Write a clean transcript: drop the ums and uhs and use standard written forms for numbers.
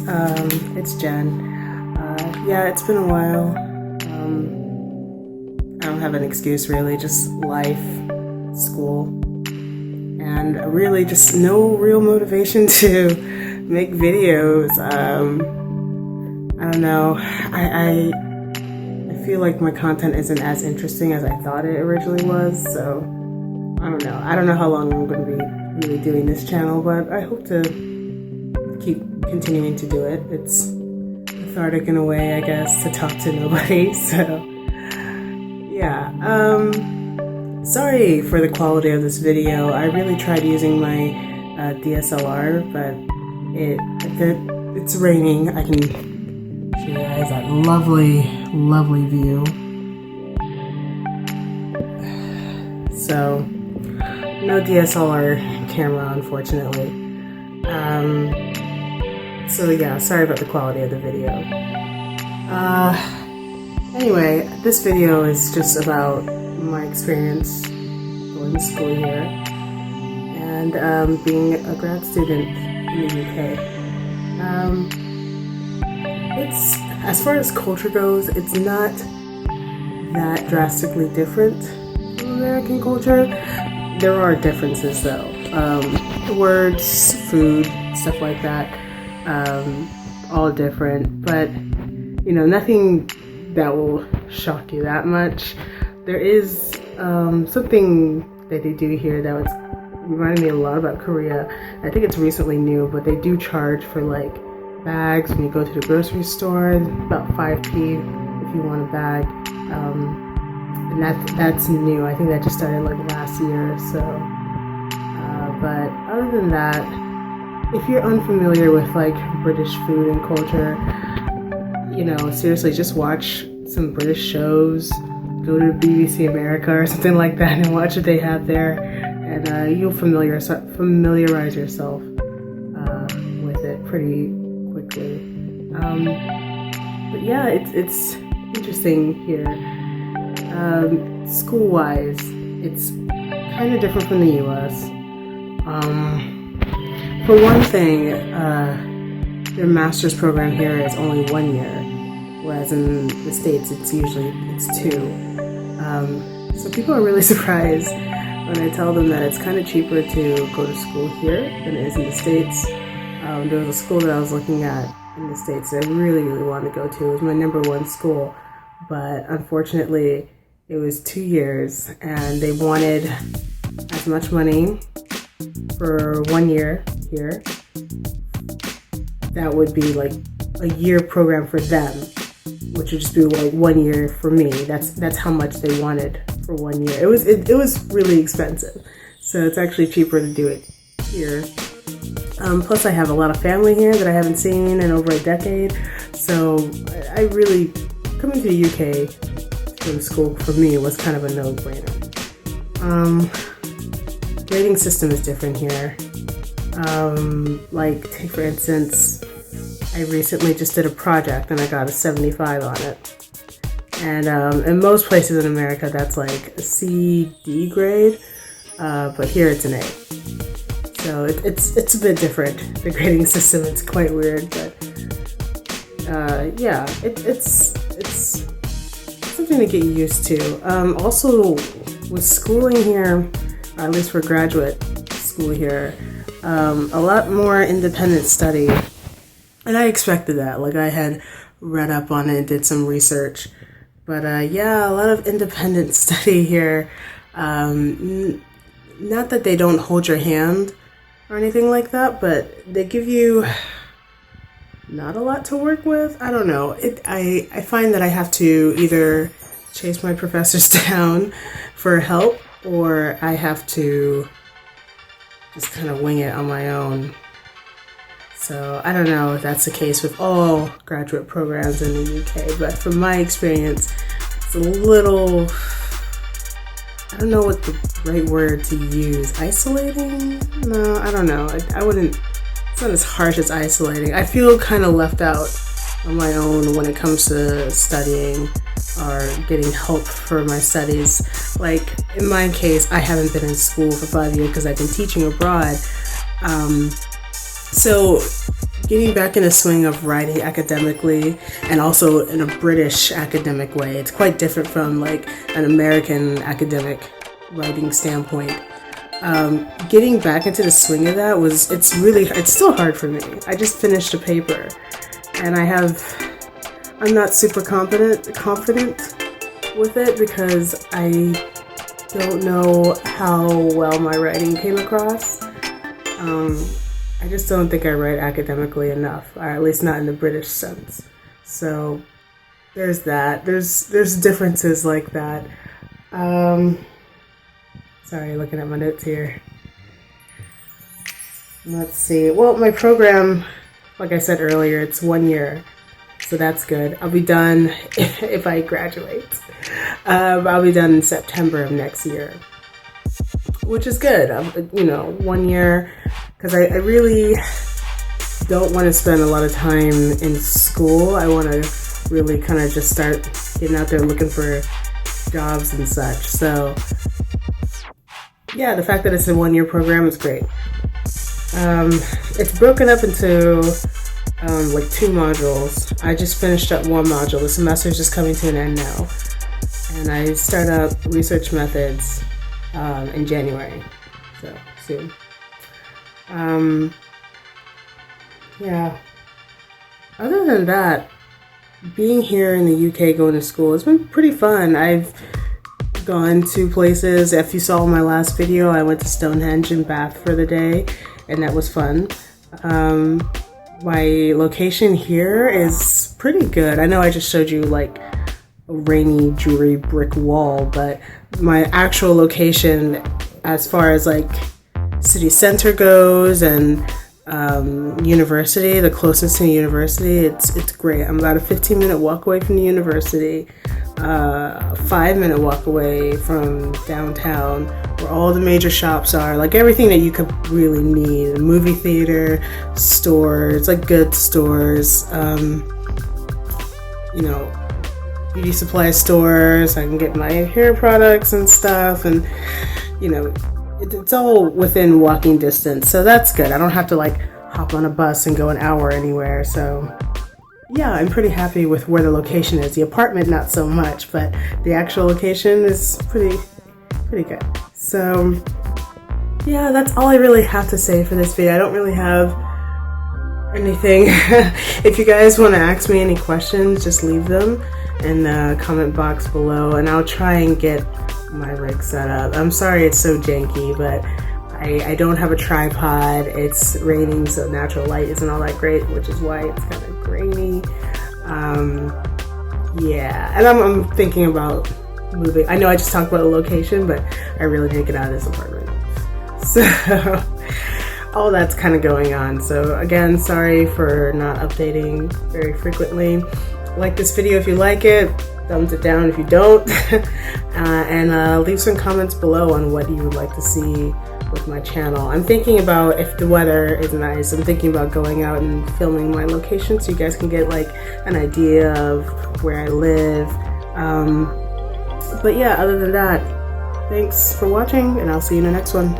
It's Jen. Yeah, it's been a while. I don't have an excuse really, just life, school, and really just no real motivation to make videos. I don't know. I feel like my content isn't as interesting as I thought it originally was, so I don't know. I don't know how long I'm going to be really doing this channel, but I hope to keep continuing to do it. It's cathartic in a way, I guess, to talk to nobody, so yeah. Sorry for the quality of this video. I really tried using my DSLR, but it's raining. I can show you guys that lovely view. So no DSLR camera, unfortunately. So yeah, sorry about the quality of the video. Anyway, this video is just about my experience going to school here and being a grad student in the UK. It's, as far as culture goes, it's not that drastically different from American culture. There are differences though. Words, food, stuff like that, all different, but you know, nothing that will shock you that much. There is something that they do here that was reminded me a lot about Korea. I think it's recently new, but they do charge for like bags when you go to the grocery store, about 5p if you want a bag, and that's new. I think that just started like last year or so. But other than that, if you're unfamiliar with like British food and culture, you know, seriously, just watch some British shows, go to BBC America or something like that and watch what they have there, and you'll familiarize yourself with it pretty quickly. But yeah, it's interesting here. School-wise, it's kind of different from the US. For one thing, their master's program here is only 1 year, whereas in the States it's 2. So people are really surprised when I tell them that it's kind of cheaper to go to school here than it is in the States. There was a school that I was looking at in the States that I really wanted to go to. It was my #1 school, but unfortunately it was 2 years and they wanted as much money for 1 year here. That would be like a year program for them, which would just be like 1 year for me. That's how much they wanted for 1 year. It was really expensive, so it's actually cheaper to do it here. Plus I have a lot of family here that I haven't seen in over a decade, so I really, coming to the UK to go to school for me was kind of a no-brainer. Grading system is different here. Like, take for instance, I recently just did a project and I got a 75 on it. And in most places in America, that's like a C, D grade, but here it's an A. So it's a bit different. The grading system is quite weird, but yeah, it's something to get used to. Also, with schooling here, at least for graduate school here, a lot more independent study, and I expected that. Like, I had read up on it and did some research, but yeah, a lot of independent study here. Not that they don't hold your hand or anything like that, but they give you not a lot to work with. I don't know. I find that I have to either chase my professors down for help, or I have to just kind of wing it on my own. So I don't know if that's the case with all graduate programs in the UK, but from my experience, it's a little, I don't know what the right word to use. Isolating? No, I don't know. I wouldn't, it's not as harsh as isolating. I feel kind of left out on my own when it comes to studying or getting help for my studies. Like, in my case, I haven't been in school for 5 years because I've been teaching abroad. So getting back in the swing of writing academically and also in a British academic way. It's quite different from like an American academic writing standpoint. Getting back into the swing of that it's still hard for me. I just finished a paper and I'm not super confident with it because I don't know how well my writing came across. I just don't think I write academically enough, or at least not in the British sense. So there's that. There's differences like that. Sorry, looking at my notes here. Let's see. Well, my program, like I said earlier, it's 1 year. So that's good. I'll be done if I graduate. I'll be done in September of next year, which is good. 1 year, because I really don't want to spend a lot of time in school. I want to really kind of just start getting out there looking for jobs and such. So yeah, the fact that it's a 1 year program is great. It's broken up into like 2 modules. I just finished up 1 module. The semester is just coming to an end now. And I start up research methods in January, so soon. Yeah. Other than that, being here in the UK going to school, it's been pretty fun. I've gone to places. If you saw my last video, I went to Stonehenge and Bath for the day, and that was fun. My location here is pretty good. I know I just showed you like a rainy, dreary brick wall, but my actual location as far as like city center goes and university, the closest to the university, it's great. I'm about a 15-minute walk away from the university, a 5-minute walk away from downtown where all the major shops are, like everything that you could really need. A movie theater, stores, like good stores, beauty supply stores. I can get my hair products and stuff, and it's all within walking distance, so that's good. I don't have to like hop on a bus and go an hour anywhere. So yeah, I'm pretty happy with where the location is. The apartment, not so much, but the actual location is pretty good. So yeah, that's all I really have to say for this video. I don't really have anything. If you guys want to ask me any questions, just leave them in the comment box below, and I'll try and get my rig set up. I'm sorry it's so janky, but I don't have a tripod. It's raining, so natural light isn't all that great, which is why it's kind of grainy. Yeah, and I'm thinking about moving. I know I just talked about the location, but I really need to get out of this apartment. So all that's kind of going on. So again, sorry for not updating very frequently. Like this video if you like it, thumbs it down if you don't, and leave some comments below on what you would like to see with my channel. I'm thinking about, if the weather is nice, I'm thinking about going out and filming my location so you guys can get like an idea of where I live. But yeah, other than that, thanks for watching, and I'll see you in the next one.